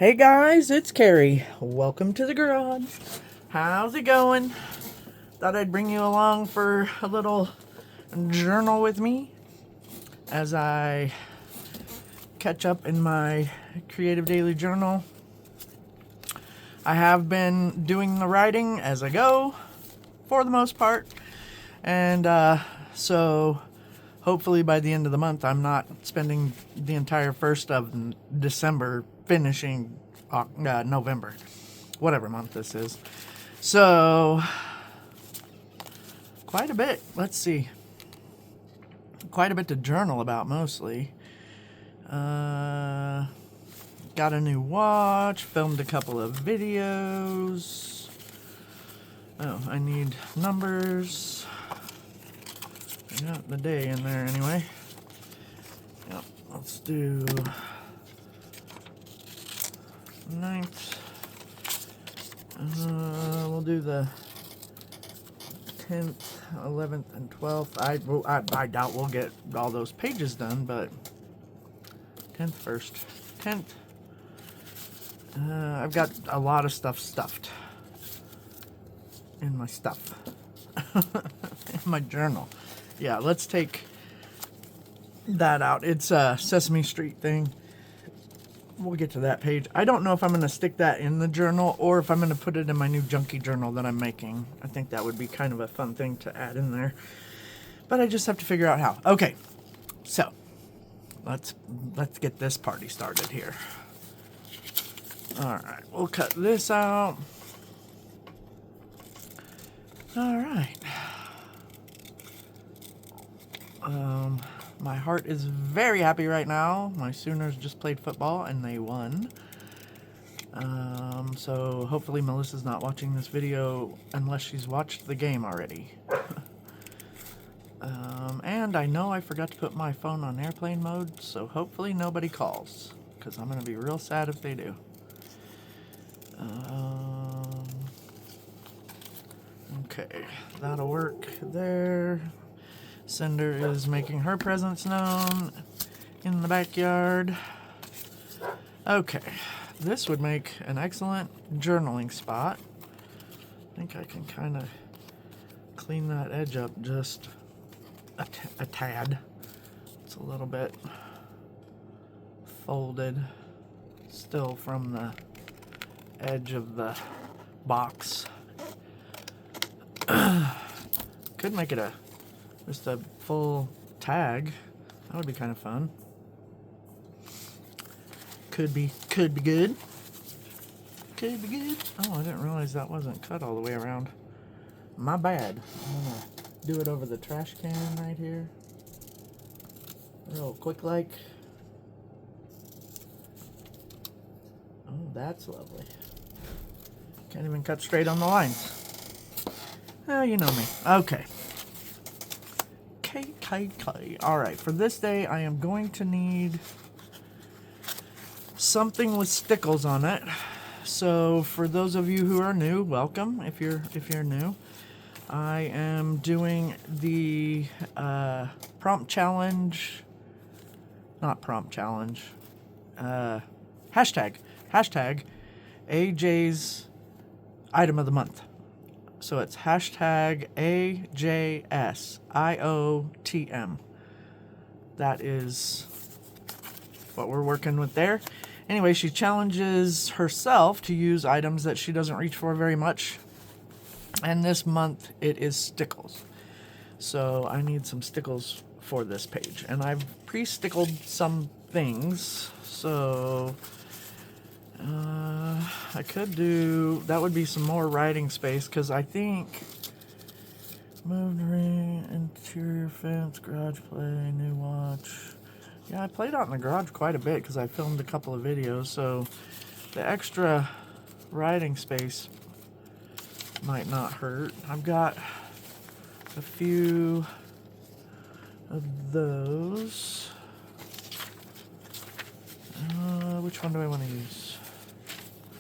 Hey guys, it's Carrie. Welcome to the garage. How's it going? Thought I'd bring you along for a little journal with me as I catch up in my creative daily journal. I have been doing the writing as I go for the most part, and so hopefully by the end of the month I'm not spending the entire first of December finishing November, whatever month this is. So quite a bit. Let's see. Quite a bit to journal about mostly. Got a new watch, filmed a couple of videos. Oh, I need numbers. I got the day in there anyway. Yep, let's do 9th. We'll do the 10th, 11th, and 12th. I doubt we'll get all those pages done, but 10th first. 10th. I've got a lot of stuff stuffed in my stuff. In my journal. Yeah, let's take that out. It's a Sesame Street thing. We'll get to that page. I don't know if I'm going to stick that in the journal or if I'm going to put it in my new junkie journal that I'm making. I think that would be kind of a fun thing to add in there. But I just have to figure out how. Okay, so let's get this party started here. All right, we'll cut this out. All right. My heart is very happy right now. My Sooners just played football and they won. So hopefully Melissa's not watching this video unless she's watched the game already. And I know I forgot to put my phone on airplane mode, so hopefully nobody calls, because I'm going to be real sad if they do. Okay, that'll work there. Cinder is making her presence known in the backyard. Okay, this would make an excellent journaling spot. I think I can kind of clean that edge up just a tad. It's a little bit folded still from the edge of the box. Could make it just a full tag. That would be kind of fun. Could be good. Could be good. Oh, I didn't realize that wasn't cut all the way around. My bad. I'm gonna do it over the trash can right here. Real quick like. Oh, that's lovely. Can't even cut straight on the lines. Oh, you know me. Okay. Alright, for this day I am going to need something with stickles on it. So for those of you who are new, welcome if you're new. I am doing the prompt challenge, not prompt challenge, hashtag AJ's item of the month. So it's hashtag AJSIOTM. That is what we're working with there. Anyway, she challenges herself to use items that she doesn't reach for very much. And this month it is stickles. So I need some stickles for this page. And I've pre-stickled some things. So I could do, that would be some more writing space, because I think moved ring, interior fence, garage play, new watch. Yeah, I played out in the garage quite a bit because I filmed a couple of videos, so the extra writing space might not hurt. I've got a few of those. Which one do I want to use?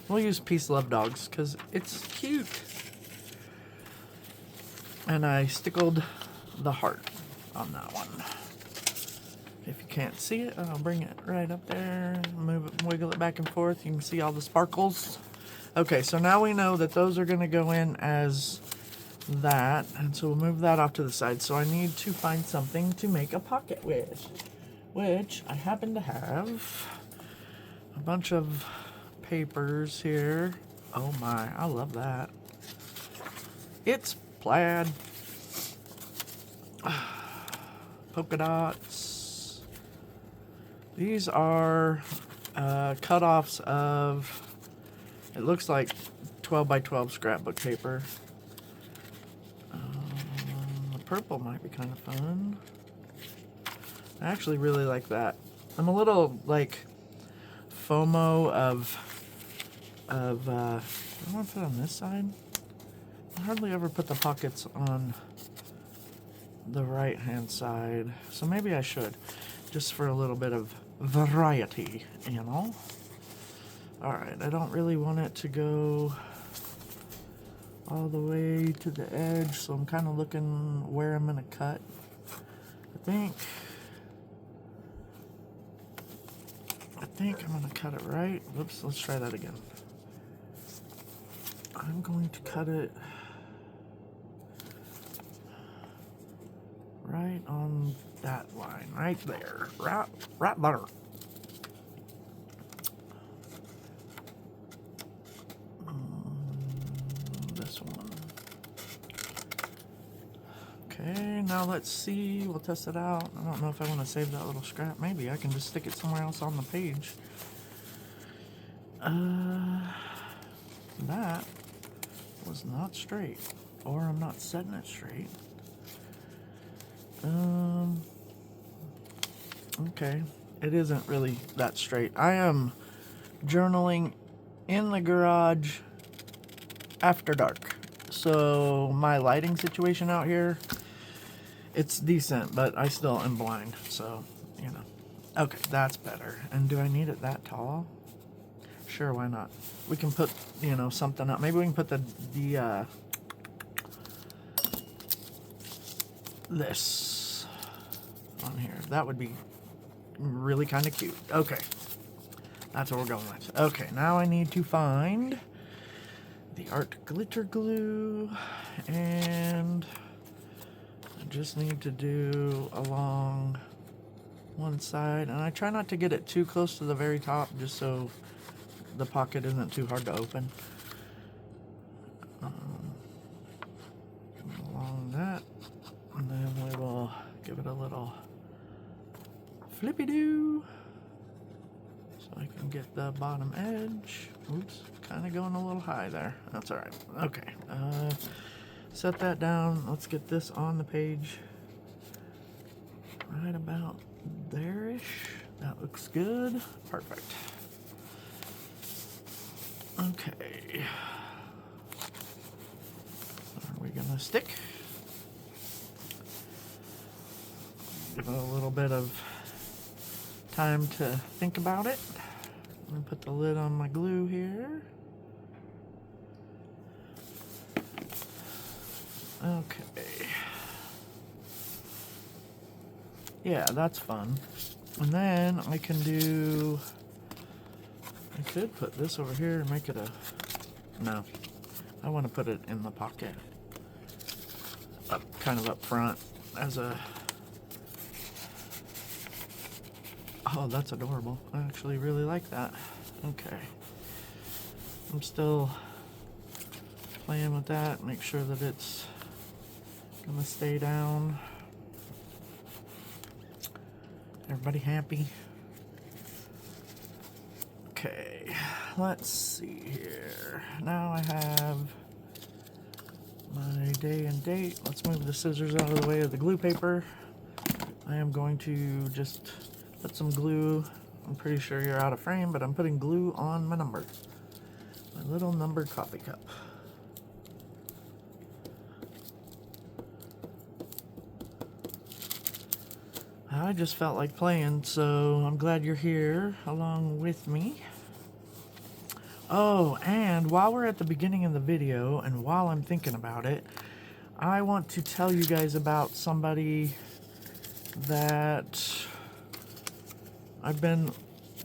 We'll use Peace Love Dogs because it's cute. And I stickled the heart on that one. If you can't see it, I'll bring it right up there, move it, wiggle it back and forth. You can see all the sparkles. Okay, so now we know that those are going to go in as that, and so we'll move that off to the side. So I need to find something to make a pocket with, which I happen to have a bunch of papers here. Oh my, I love that. It's plaid. Polka dots. These are cut-offs of, it looks like 12 by 12 scrapbook paper. The purple might be kind of fun. I actually really like that. I'm a little like FOMO of I want to put it on this side. I hardly ever put the pockets on the right hand side, so maybe I should, just for a little bit of variety, you know. Alright, I don't really want it to go all the way to the edge, so I'm kind of looking where I'm going to cut. I think I'm going to cut it right. Whoops, let's try that again. I'm going to cut it right on that line, right there, right there. This one. Okay, now let's see. We'll test it out. I don't know if I want to save that little scrap. Maybe I can just stick it somewhere else on the page. That was not straight, or I'm not setting it straight. Okay, it isn't really that straight. I am journaling in the garage after dark, so my lighting situation out here, it's decent, but I still am blind, so, you know. Okay, that's better. And do I need it that tall? Sure, why not? We can put, you know, something up. Maybe we can put this on here. That would be really kind of cute. Okay, that's what we're going with. Okay, now I need to find the art glitter glue, and I just need to do along one side, and I try not to get it too close to the very top, just so the pocket isn't too hard to open. Along that, and then we will give it a little flippy-doo so I can get the bottom edge. Oops, kind of going a little high there. That's all right. Okay, set that down. Let's get this on the page right about there-ish. That looks good. Perfect. Okay. Are we gonna stick? Give it a little bit of time to think about it. I'm gonna put the lid on my glue here. Okay. Yeah, that's fun. And then I can do, I could put this over here and make it a, no, I want to put it in the pocket, up, kind of up front as a, oh, that's adorable. I actually really like that. Okay. I'm still playing with that, make sure that it's gonna stay down. Everybody happy? Okay, let's see here. Now I have my day and date. Let's move the scissors out of the way of the glue paper. I am going to just put some glue. I'm pretty sure you're out of frame, but I'm putting glue on my number. My little numbered coffee cup. I just felt like playing, so I'm glad you're here along with me. Oh, and while we're at the beginning of the video, and while I'm thinking about it, I want to tell you guys about somebody that I've been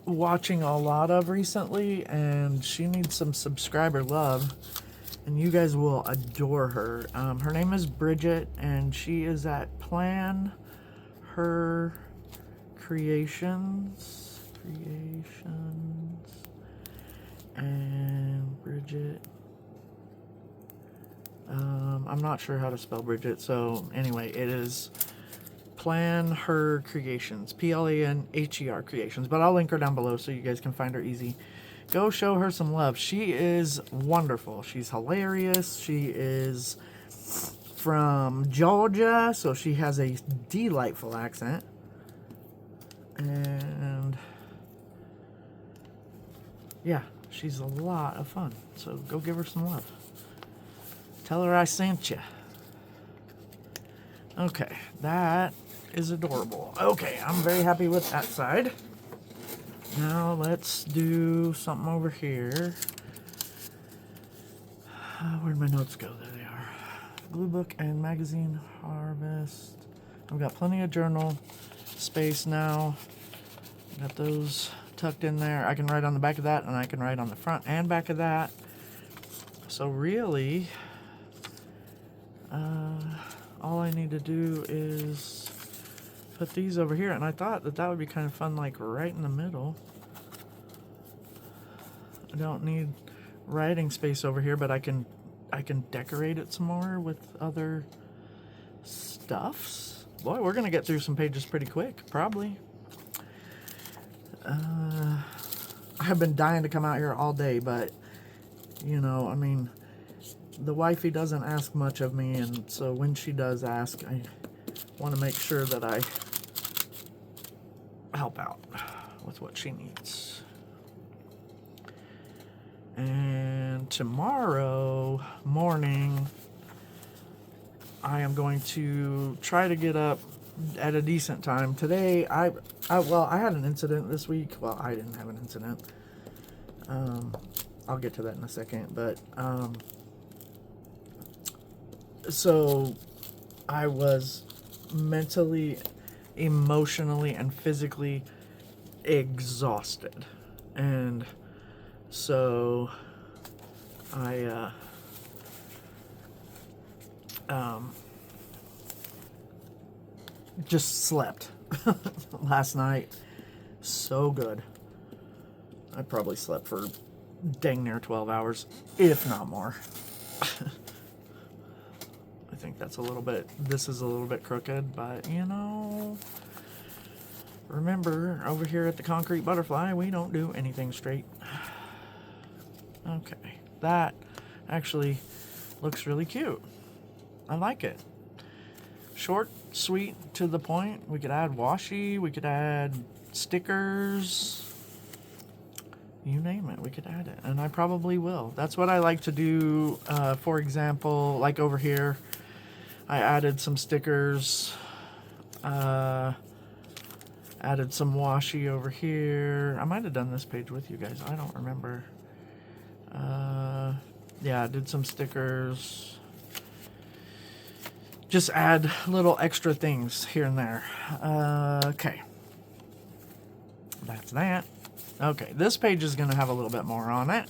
watching a lot of recently, and she needs some subscriber love, and you guys will adore her. Her name is Bridgette, and she is at Plan Her Creations, and Bridgette. I'm not sure how to spell Bridgette, so anyway, it is Plan Her Creations, Planher Creations, but I'll link her down below so you guys can find her easy. Go show her some love. She is wonderful. She's hilarious. She is from Georgia, so she has a delightful accent. And yeah, she's a lot of fun. So go give her some love. Tell her I sent you. Okay, that is adorable. Okay, I'm very happy with that side. Now let's do something over here. Where'd my notes go? There they are. Blue book and magazine harvest. I've got plenty of journal space now. Got those tucked in there. I can write on the back of that, and I can write on the front and back of that. So really, all I need to do is put these over here, and I thought that that would be kind of fun, like right in the middle. I don't need writing space over here, but I can decorate it some more with other stuffs. Boy, we're gonna get through some pages pretty quick, probably. I've been dying to come out here all day, but you know, I mean, the wifey doesn't ask much of me, and so when she does ask, I want to make sure that I help out with what she needs. And tomorrow morning, I am going to try to get up at a decent time. Today, I had an incident this week. Well, I didn't have an incident. I'll get to that in a second, but so I was mentally, emotionally, and physically exhausted, and so I just slept last night. So good. I probably slept for dang near 12 hours, if not more. I think that's this is a little bit crooked, but you know, remember, over here at the Concrete Butterfly, we don't do anything straight. Okay, that actually looks really cute. I like it. Short, sweet, to the point. We could add washi, we could add stickers, you name it, we could add it, and I probably will. That's what I like to do. For example, like over here, I added some stickers, added some washi over here. I might have done this page with you guys, I don't remember. Yeah, I did some stickers. Just add little extra things here and there. Okay. That's that. Okay, this page is going to have a little bit more on it.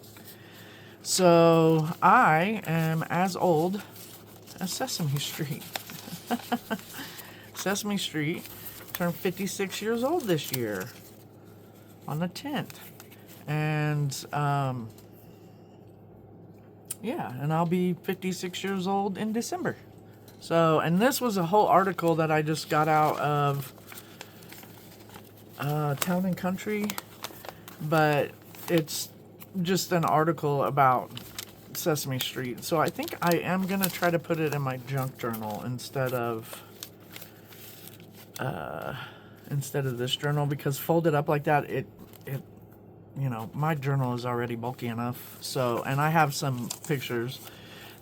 So, I am as old as Sesame Street. Sesame Street turned 56 years old this year on the 10th. And, yeah, and I'll be 56 years old in December. So, and this was a whole article that I just got out of Town and Country, but it's just an article about Sesame Street. So I think I am going to try to put it in my junk journal instead of this journal, because folded up like that, it you know, my journal is already bulky enough. So, and I have some pictures.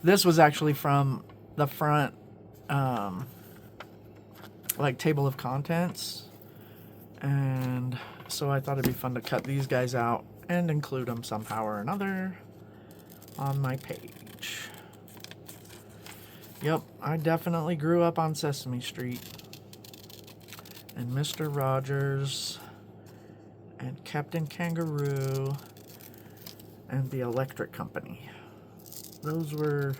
This was actually from the front, like, table of contents. And so I thought it'd be fun to cut these guys out and include them somehow or another on my page. Yep, I definitely grew up on Sesame Street. And Mr. Rogers and Captain Kangaroo and the Electric Company. Those were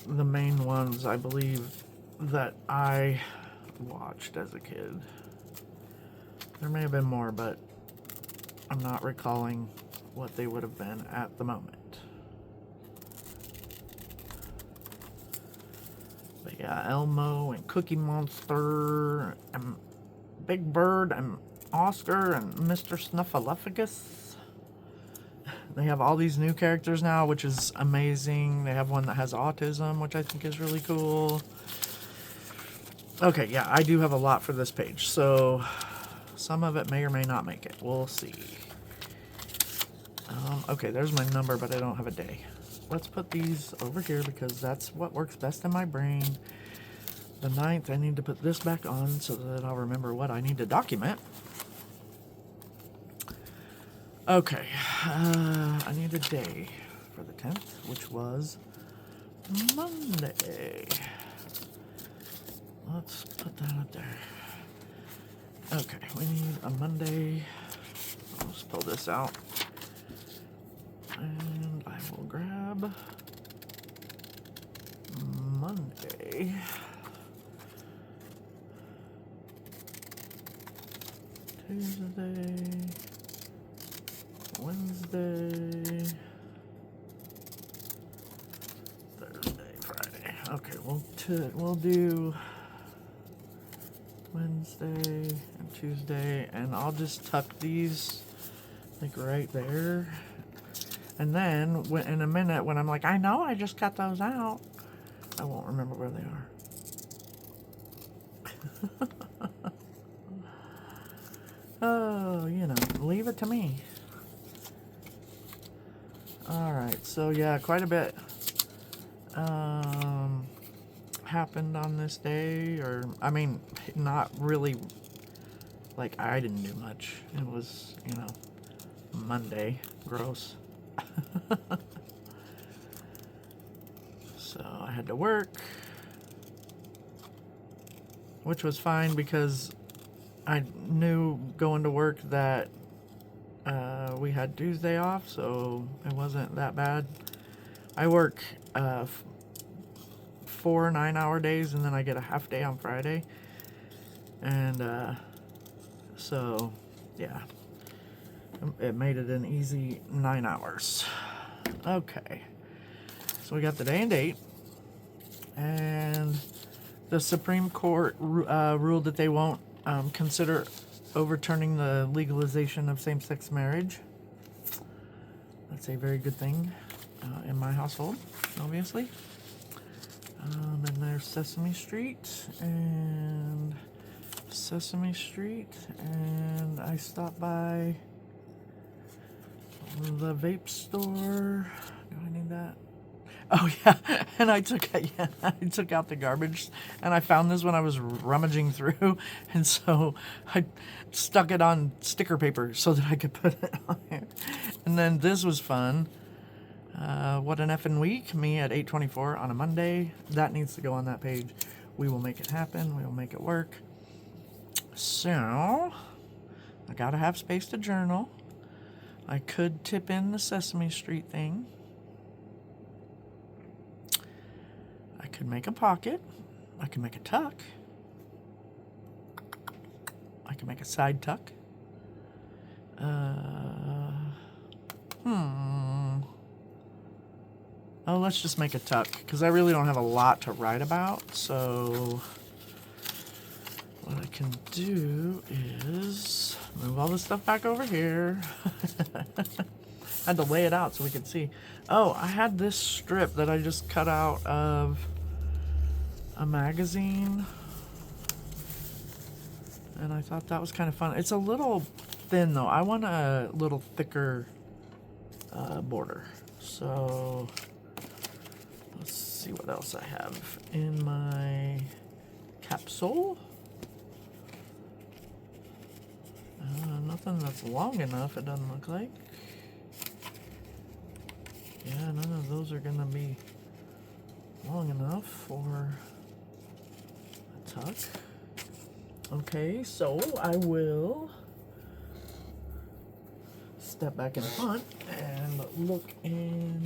the main ones, I believe, that I watched as a kid. There may have been more, but I'm not recalling what they would have been at the moment. But yeah, Elmo and Cookie Monster and Big Bird and Oscar and Mr. Snuffleupagus. They have all these new characters now, which is amazing. They have one that has autism, which I think is really cool. Okay, yeah, I do have a lot for this page, so some of it may or may not make it. We'll see. Okay, there's my number, but I don't have a day. Let's put these over here because that's what works best in my brain. The 9th, I need to put this back on so that I'll remember what I need to document. Okay, I need a day for the 10th, which was Monday. Let's put that up there. Okay, we need a Monday. Let's pull this out. And I will grab Monday. Tuesday. Wednesday. Thursday, Friday. Okay, we'll do Wednesday and Tuesday, and I'll just tuck these like right there. And then in a minute, when I'm like, I know I just cut those out, I won't remember where they are. Oh, you know, leave it to me. Alright, so yeah, quite a bit happened on this day, or, I mean, not really, like, I didn't do much. It was, you know, Monday. Gross. So I had to work, which was fine because I knew going to work that we had Tuesday off, so it wasn't that bad. I work 4 9-hour days, and then I get a half day on Friday, and so yeah, it made it an easy 9 hours. Okay, so we got the day and date, and the Supreme Court ruled that they won't consider overturning the legalization of same-sex marriage. That's a very good thing in my household, obviously. And there's Sesame Street, and I stopped by the vape store. Do I need that? Oh yeah, and I took out the garbage, and I found this when I was rummaging through, and so I stuck it on sticker paper so that I could put it on there. And then this was fun. What an effing week, me at 8:24 on a Monday. That needs to go on that page. We will make it happen. We will make it work. So, I gotta have space to journal. I could tip in the Sesame Street thing. I could make a pocket. I could make a tuck. I could make a side tuck. Oh, let's just make a tuck, because I really don't have a lot to write about, so what I can do is move all this stuff back over here. I had to lay it out so we could see. Oh, I had this strip that I just cut out of a magazine, and I thought that was kind of fun. It's a little thin, though. I want a little thicker border. So let's see what else I have in my capsule. Nothing that's long enough, it doesn't look like. Yeah, none of those are gonna be long enough for a tuck. Okay, so I will that back in front and look in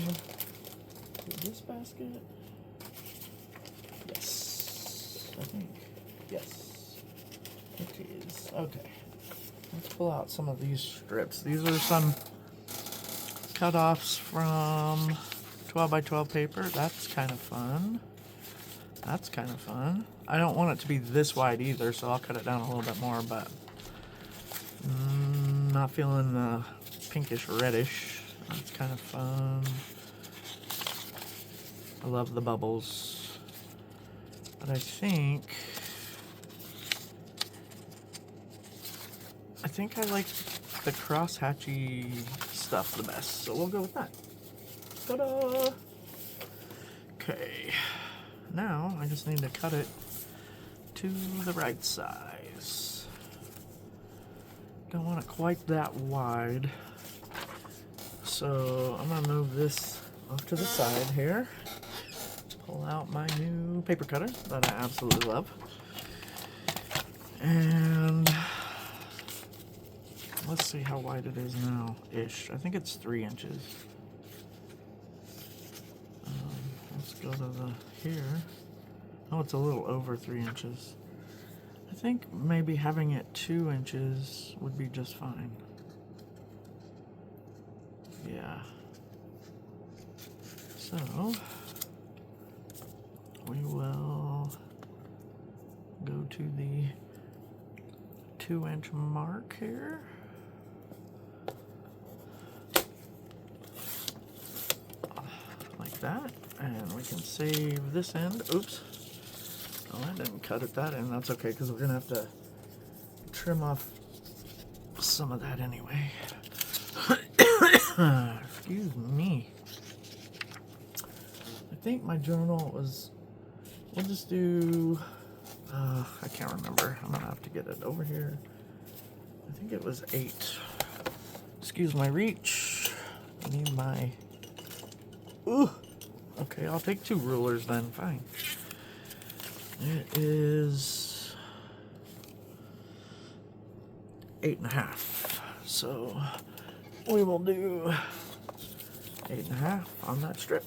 this basket. Yes, I think. Yes, it is. Okay, let's pull out some of these strips. These are some cut-offs from 12 by 12 paper. That's kind of fun. That's kind of fun. I don't want it to be this wide either, so I'll cut it down a little bit more, but not feeling the pinkish reddish. That's kind of fun. I love the bubbles. But I think I like the cross-hatchy stuff the best, so we'll go with that. Ta-da! Okay. Now, I just need to cut it to the right size. Don't want it quite that wide. So, I'm going to move this off to the side here. Pull out my new paper cutter that I absolutely love. And let's see how wide it is now-ish. I think it's 3 inches. Let's go to the here. Oh, it's a little over 3 inches. I think maybe having it 2 inches would be just fine. Yeah. So we will go to the 2-inch mark here. Like that. And we can save this end. Oops. Oh, I didn't cut it that end. That's okay, because we're going to have to trim off some of that anyway. Excuse me. I think my journal was... We'll just do... I can't remember. I'm going to have to get it over here. I think it was 8. Excuse my reach. I need my... Ooh! Okay, I'll take 2 rulers then, fine. It is 8.5. So we will do 8.5 on that strip.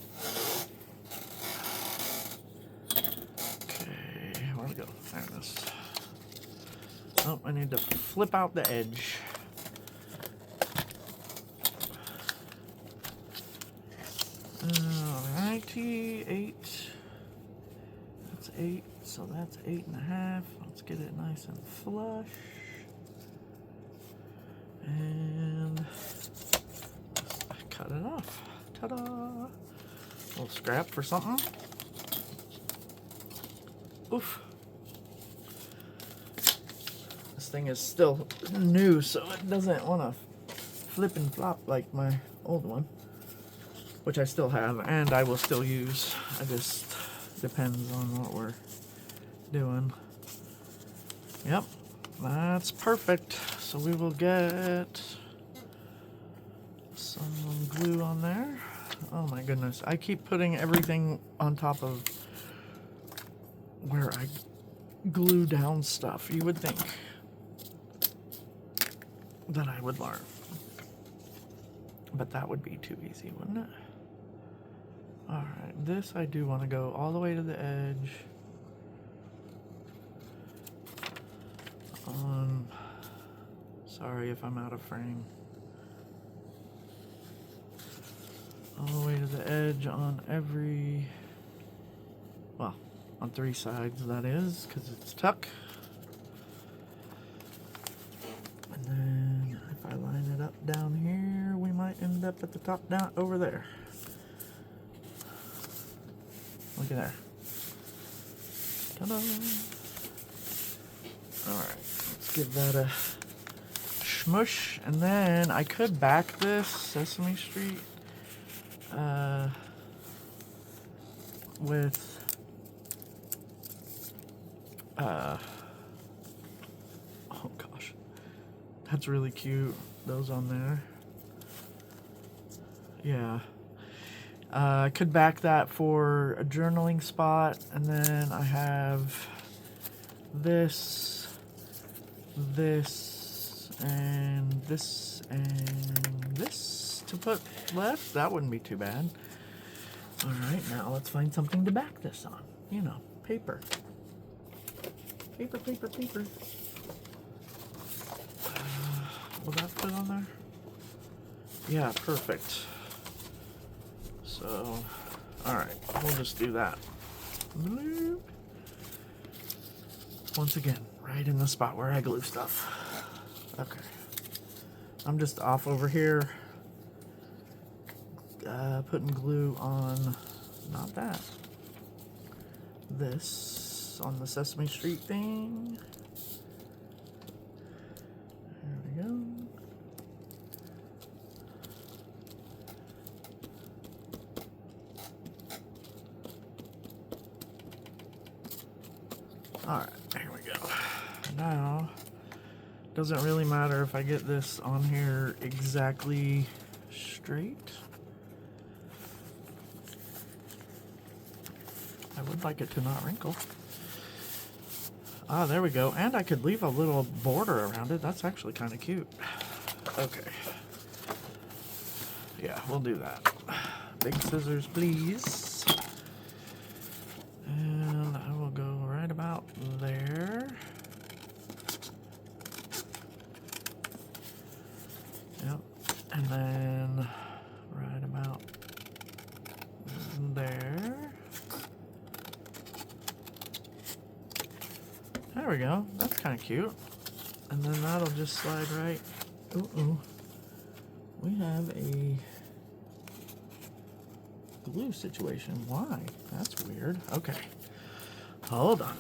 Okay, where'd it go? There it is. Oh, I need to flip out the edge. Alrighty, 8. That's 8, so that's 8.5. Let's get it nice and flush. And cut it off. Ta-da! A little scrap for something. Oof. This thing is still new, so it doesn't want to flip and flop like my old one, which I still have and I will still use. I just depends on what we're doing. Yep, that's perfect. So we will get some glue on there. Oh my goodness, I keep putting everything on top of where I glue down stuff. You would think that I would learn, but that would be too easy, wouldn't it? Alright, this I do want to go all the way to the edge. Sorry if I'm out of frame. All the way to the edge on every, well, on 3 sides that is, because it's tuck. And then if I line it up down here, we might end up at the top down over there. Look at there. Ta-da! Alright, let's give that a smush, and then I could back this Sesame Street with oh gosh, that's really cute, those on there. Yeah, I could back that for a journaling spot, and then I have this, and this And this to put left, that wouldn't be too bad. All right, now let's find something to back this on. You know, paper. Paper, paper, paper. Will that fit on there? Yeah, perfect. So, all right, we'll just do that. Bloop. Once again, right in the spot where I glue stuff. Okay. I'm just off over here, putting glue on, not that, this on the Sesame Street thing. There we go. Alright, here we go. Now, doesn't really matter if I get this on here exactly straight. I would like it to not wrinkle. Ah, there we go. And I could leave a little border around it. That's actually kind of cute. Okay. Yeah, we'll do that. Big scissors, please. And I will go right about there. Yep. And then right about there. There we go. That's kind of cute. And then that'll just slide right. Ooh. We have a glue situation. Why? That's weird. Okay. Hold on.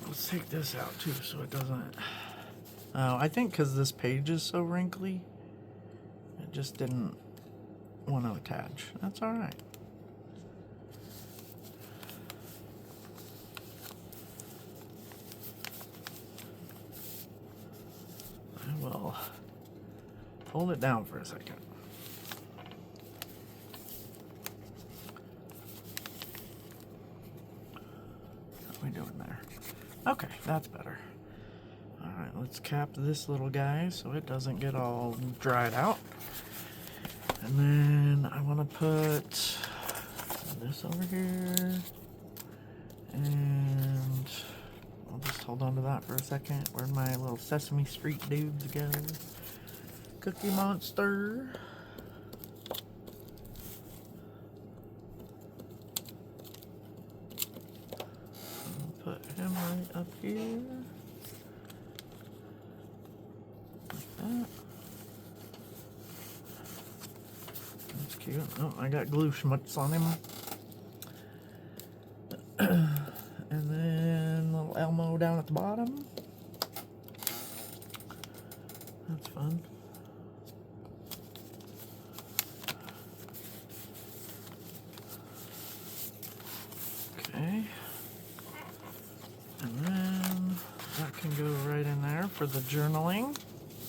Let's take this out too so it doesn't... Oh, I think because this page is so wrinkly, it just didn't want to attach. That's all right. I will hold it down for a second. What are we doing there? Okay, that's better. All right, let's cap this little guy so it doesn't get all dried out. And then I want to put this over here. And I'll just hold on to that for a second. Where'd my little Sesame Street dudes go? Cookie Monster. I'll put him right up here. Like that. That's cute. Oh, I got glue schmutz on him. And then little Elmo down at the bottom. That's fun. Okay. And then that can go right in there for the journaling.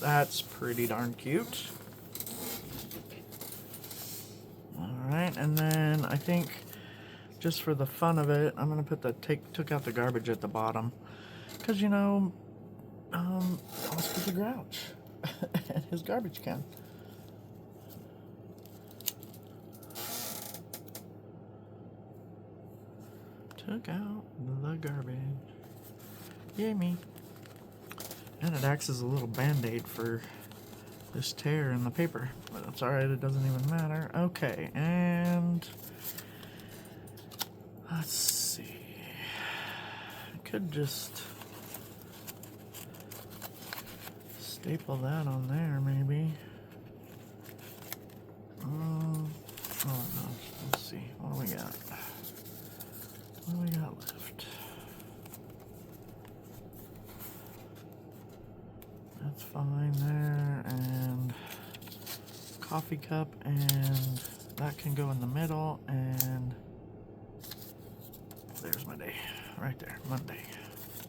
That's pretty darn cute. Alright, and then I think just for the fun of it, I'm gonna put the took out the garbage at the bottom, because you know, Oscar's a grouch and his garbage can. Took out the garbage. Yay me! And it acts as a little band-aid for this tear in the paper, but that's all right. It doesn't even matter. Okay, and. Let's see. I could just staple that on there, maybe. Oh no. Let's see. What do we got? What do we got left? That's fine there, and coffee cup, and that can go in the middle, and there's my day, right there, Monday.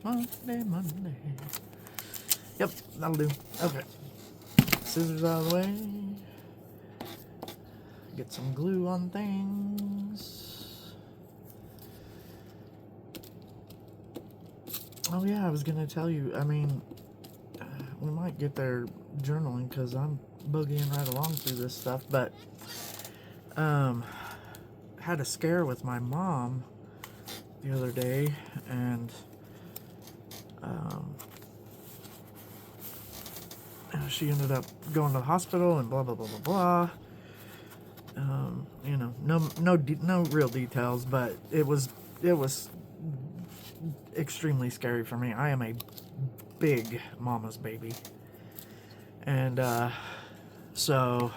Monday. Yep, that'll do. Okay. Scissors out of the way. Get some glue on things. Oh yeah, I was gonna tell you, I mean, we might get there journaling because I'm boogieing right along through this stuff. But had a scare with my mom the other day, and she ended up going to the hospital and blah blah blah blah blah. You know, no real details, but it was extremely scary for me. I am a big mama's baby, and so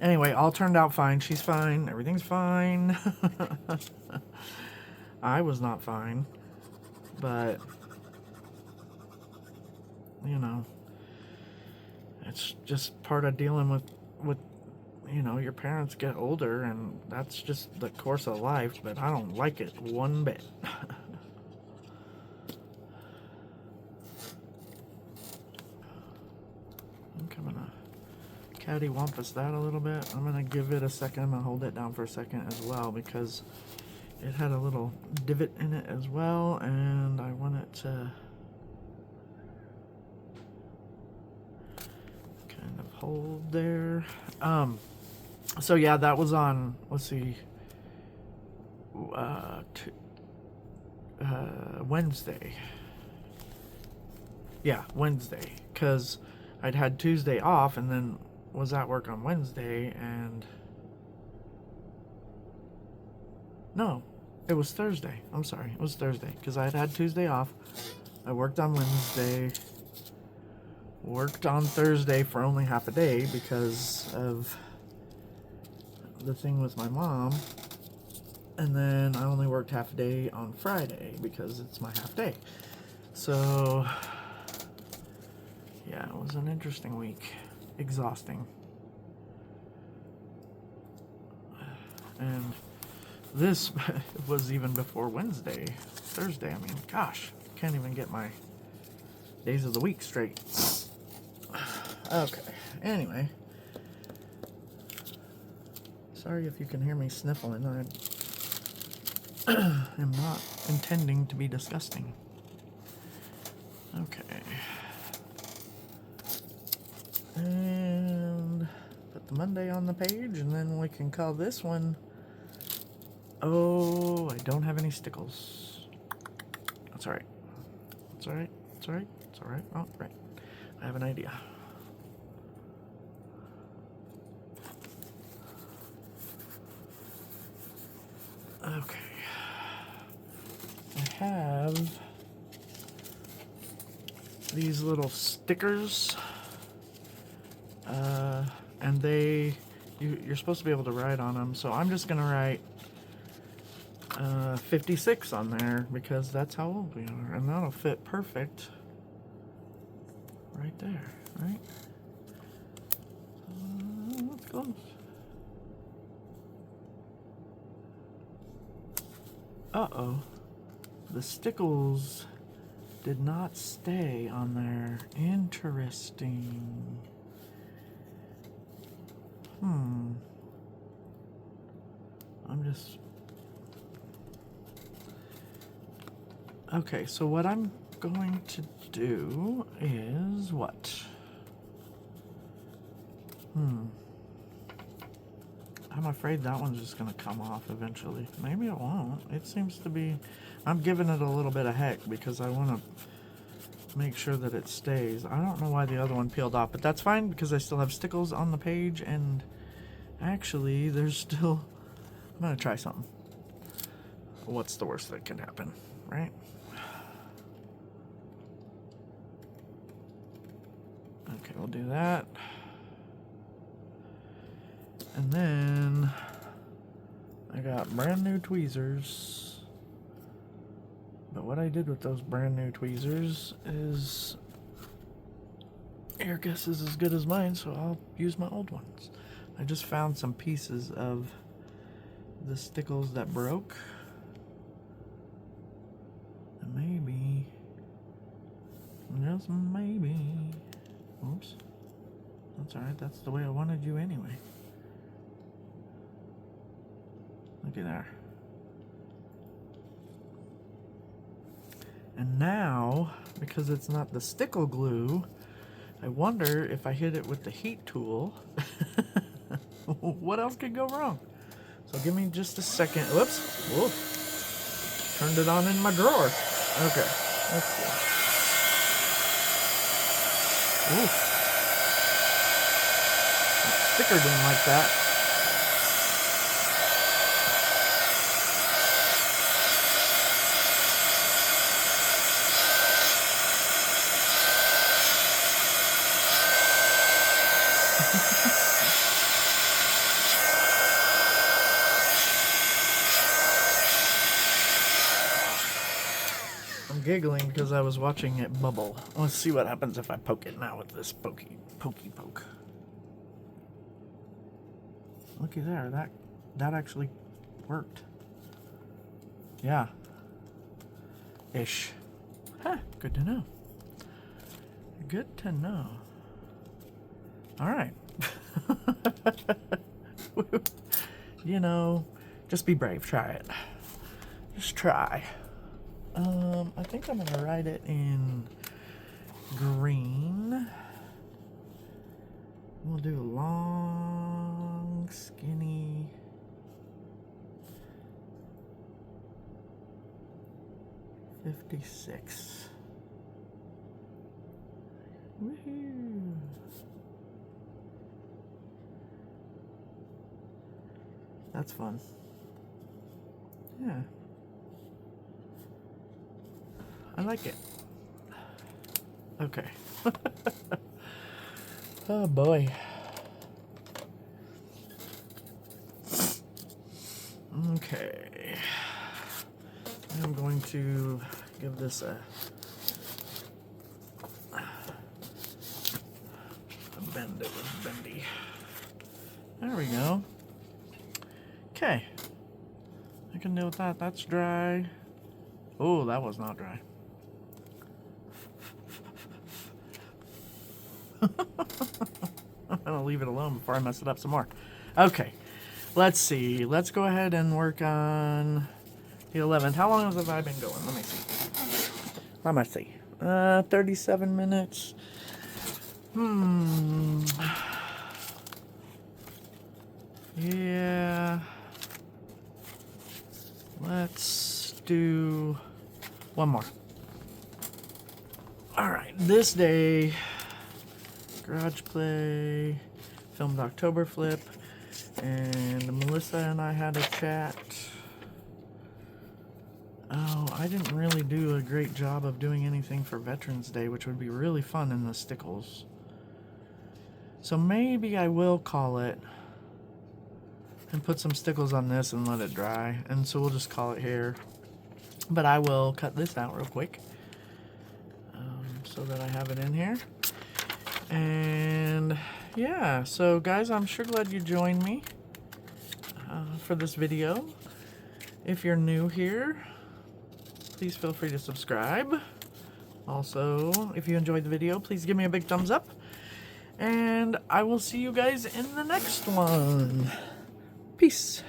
anyway, all turned out fine. She's fine. Everything's fine. I was not fine, but you know, it's just part of dealing with you know, your parents get older, and that's just the course of life, but I don't like it one bit. I'm gonna cattywampus that a little bit. I'm gonna give it a second. I'm gonna hold it down for a second as well, because it had a little divot in it as well, and I want it to kind of hold there. So yeah, that was on, let's see, Wednesday. Yeah, Wednesday, because I'd had Tuesday off and then was at work on Wednesday, and no, it was Thursday. I'm sorry, it was Thursday, because I had Tuesday off. I worked on Wednesday, worked on Thursday for only half a day because of the thing with my mom, and then I only worked half a day on Friday because it's my half day. So yeah, it was an interesting week, exhausting, and this was even before Wednesday. Thursday, I mean, gosh, can't even get my days of the week straight. Okay, anyway, sorry if you can hear me sniffling. I am not intending to be disgusting. Okay. And put the Monday on the page, and then we can call this one, oh, I don't have any stickles. That's alright. It's alright. It's alright. It's alright. Oh, right. I have an idea. Okay. I have these little stickers, and you're supposed to be able to write on them, so I'm just gonna write 56 on there because that's how old we are, and that'll fit perfect right there, right? Let's go. Uh-oh. The stickles did not stay on there. Interesting. I'm just... Okay, so what I'm going to do is what? I'm afraid that one's just going to come off eventually. Maybe it won't. It seems to be... I'm giving it a little bit of heck because I want to make sure that it stays. I don't know why the other one peeled off, but that's fine because I still have stickles on the page, and actually there's still... I'm going to try something. What's the worst that can happen, right? Okay, we'll do that. And then I got brand new tweezers. But what I did with those brand new tweezers is, your guess is as good as mine, so I'll use my old ones. I just found some pieces of the stickles that broke. And maybe, just maybe, oops, that's alright, that's the way I wanted you anyway. Look at there. And now, because it's not the stickle glue, I wonder if I hit it with the heat tool, what else could go wrong? So give me just a second. Whoops. Whoa. Turned it on in my drawer. Okay. Let's see. Ooh. That sticker didn't like that. I'm giggling because I was watching it bubble. Let's see what happens if I poke it now with this pokey poke. Looky there, that actually worked. Yeah. Ish. Huh, good to know. Good to know. All right. You know, just be brave. Try it. Just try. I think I'm gonna write it in green. We'll do long, skinny. $56. Woohoo! That's fun. Yeah. I like it. Okay. Oh boy. Okay. I'm going to give this a bend. It was bendy. There we go. Okay. I can deal with that. That's dry. Oh, that was not dry. I'm gonna leave it alone before I mess it up some more. Okay, let's see. Let's go ahead and work on the 11th. How long have I been going? Let me see. 37 minutes. Yeah. Let's do one more. All right, this day. Garage play, filmed October flip, and Melissa and I had a chat. Oh, I didn't really do a great job of doing anything for Veterans Day, which would be really fun in the stickles. So maybe I will call it and put some stickles on this and let it dry. And so we'll just call it here. But I will cut this out real quick so that I have it in here. And yeah, so guys, I'm sure glad you joined me for this video. If you're new here, please feel free to subscribe. Also, if you enjoyed the video, please give me a big thumbs up. And I will see you guys in the next one. Peace.